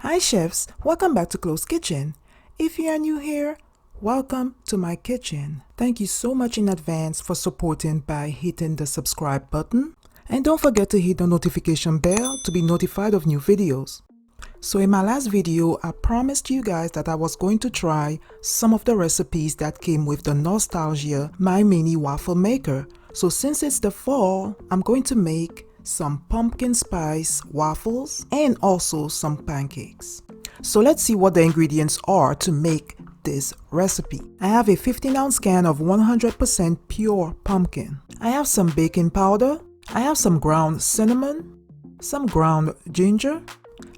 Hi chefs, welcome back to Closkitchen. If you are new here, welcome to my kitchen. Thank you so much in advance for supporting by hitting the subscribe button. And don't forget to hit the notification bell to be notified of new videos. So in my last video, I promised you guys that I was going to try some of the recipes that came with the nostalgia My Mini Waffle Maker. So since it's the fall, I'm going to make some pumpkin spice waffles and also some pancakes. So let's see what the ingredients are to make this recipe. I have a 15-ounce can of 100% pure pumpkin. I have some baking powder. I have some ground cinnamon, some ground ginger.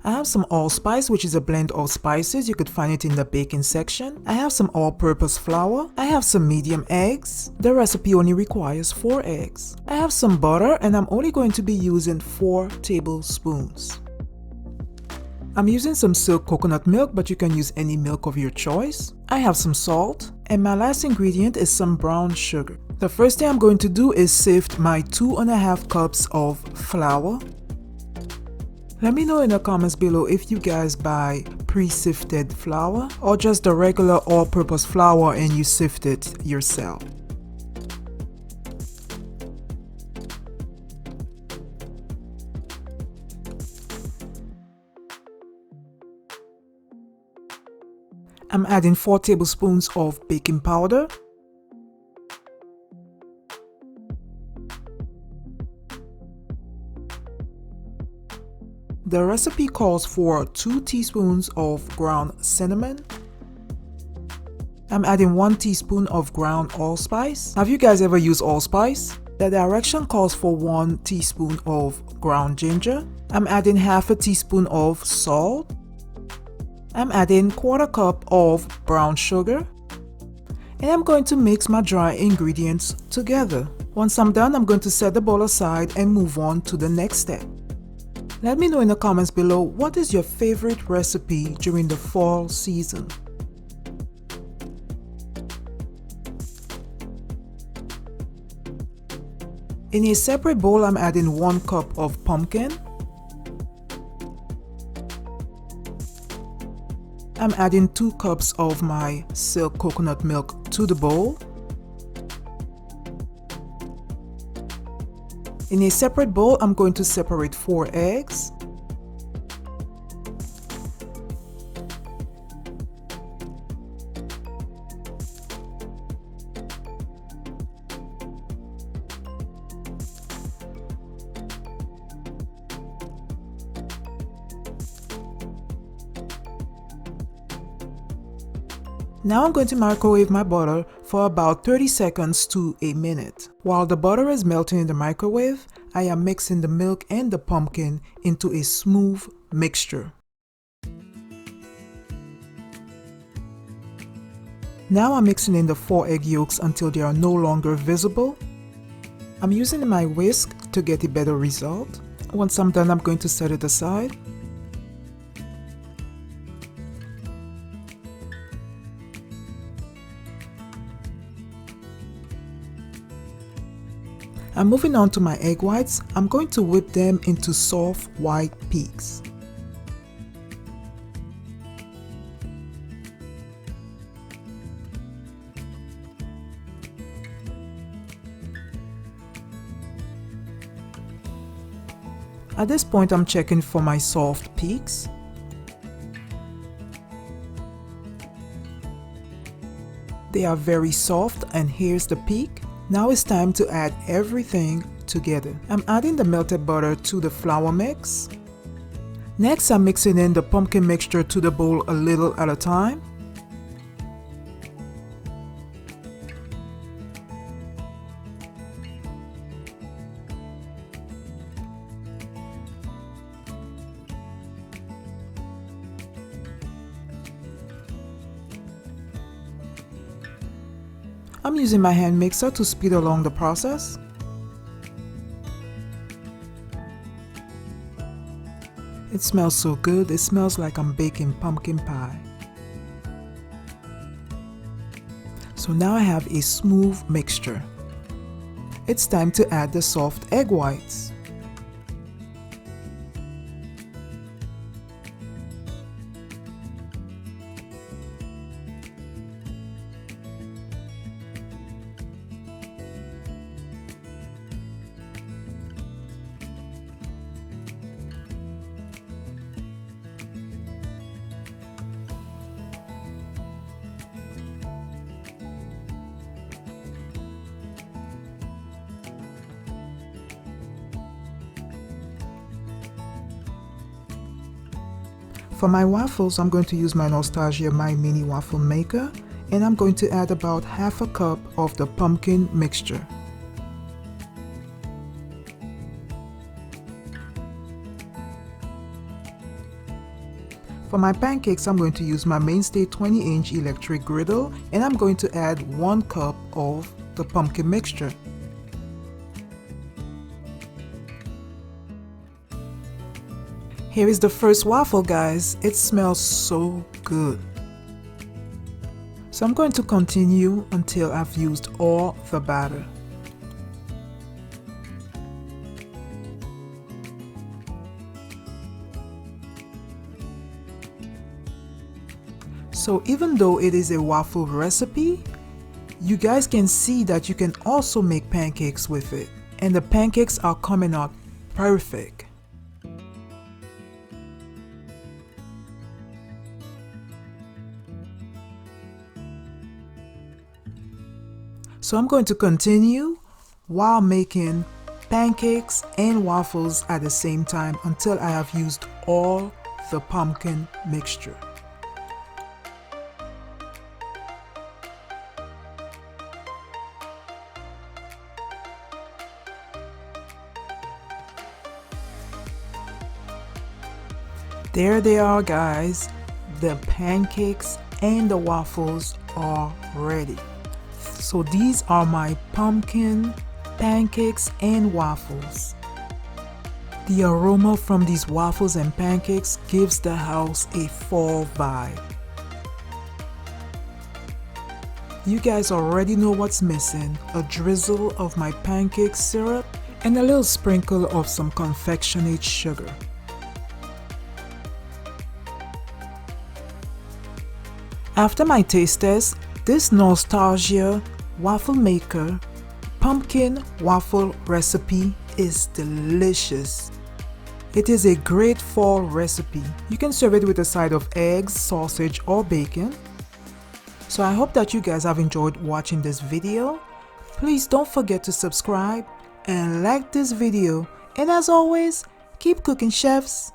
I have some allspice, which is a blend of spices. You could find it in the baking section. I have some all-purpose flour. I have some medium eggs. The recipe only requires 4 eggs. I have some butter and I'm only going to be using 4 tablespoons. I'm using some silk coconut milk, but you can use any milk of your choice. I have some salt, and my last ingredient is some brown sugar. The first thing I'm going to do is sift my 2½ cups of flour. Let me know in the comments below if you guys buy pre-sifted flour or just the regular all-purpose flour and you sift it yourself. I'm adding 4 tablespoons of baking powder. The recipe calls for 2 teaspoons of ground cinnamon. I'm adding 1 teaspoon of ground allspice. Have you guys ever used allspice? The direction calls for 1 teaspoon of ground ginger. I'm adding half a teaspoon of salt. I'm adding 1/4 cup of brown sugar. And I'm going to mix my dry ingredients together. Once I'm done, I'm going to set the bowl aside and move on to the next step. Let me know in the comments below, what is your favorite recipe during the fall season? In a separate bowl, I'm adding 1 cup of pumpkin. I'm adding 2 cups of my silk coconut milk to the bowl. In a separate bowl, I'm going to separate 4 eggs. Now I'm going to microwave my butter for about 30 seconds to a minute. While the butter is melting in the microwave, I am mixing the milk and the pumpkin into a smooth mixture. Now I'm mixing in the 4 egg yolks until they are no longer visible. I'm using my whisk to get a better result. Once I'm done, I'm going to set it aside. I'm moving on to my egg whites. I'm going to whip them into soft white peaks. At this point, I'm checking for my soft peaks. They are very soft, and here's the peak. Now it's time to add everything together. I'm adding the melted butter to the flour mix. Next, I'm mixing in the pumpkin mixture to the bowl a little at a time. I'm using my hand mixer to speed along the process. It smells so good. It smells like I'm baking pumpkin pie. So now I have a smooth mixture. It's time to add the soft egg whites. For my waffles, I'm going to use my Nostalgia My Mini Waffle Maker, and I'm going to add about half a cup of the pumpkin mixture. For my pancakes, I'm going to use my Mainstay 20-inch electric griddle, and I'm going to add 1 cup of the pumpkin mixture. Here is the first waffle, guys. It smells so good. So I'm going to continue until I've used all the batter. So even though it is a waffle recipe, you guys can see that you can also make pancakes with it, and the pancakes are coming out perfect. So I'm going to continue while making pancakes and waffles at the same time until I have used all the pumpkin mixture. There they are, guys. The pancakes and the waffles are ready. So these are my pumpkin pancakes and waffles. The aroma from these waffles and pancakes gives the house a fall vibe. You guys already know what's missing: a drizzle of my pancake syrup and a little sprinkle of some confectionate sugar. After my taste test, this Nostalgia Waffle Maker pumpkin waffle recipe is delicious. It is a great fall recipe. You can serve it with a side of eggs, sausage, or bacon. So I hope that you guys have enjoyed watching this video. Please don't forget to subscribe and like this video. And as always, keep cooking, chefs.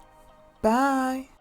Bye.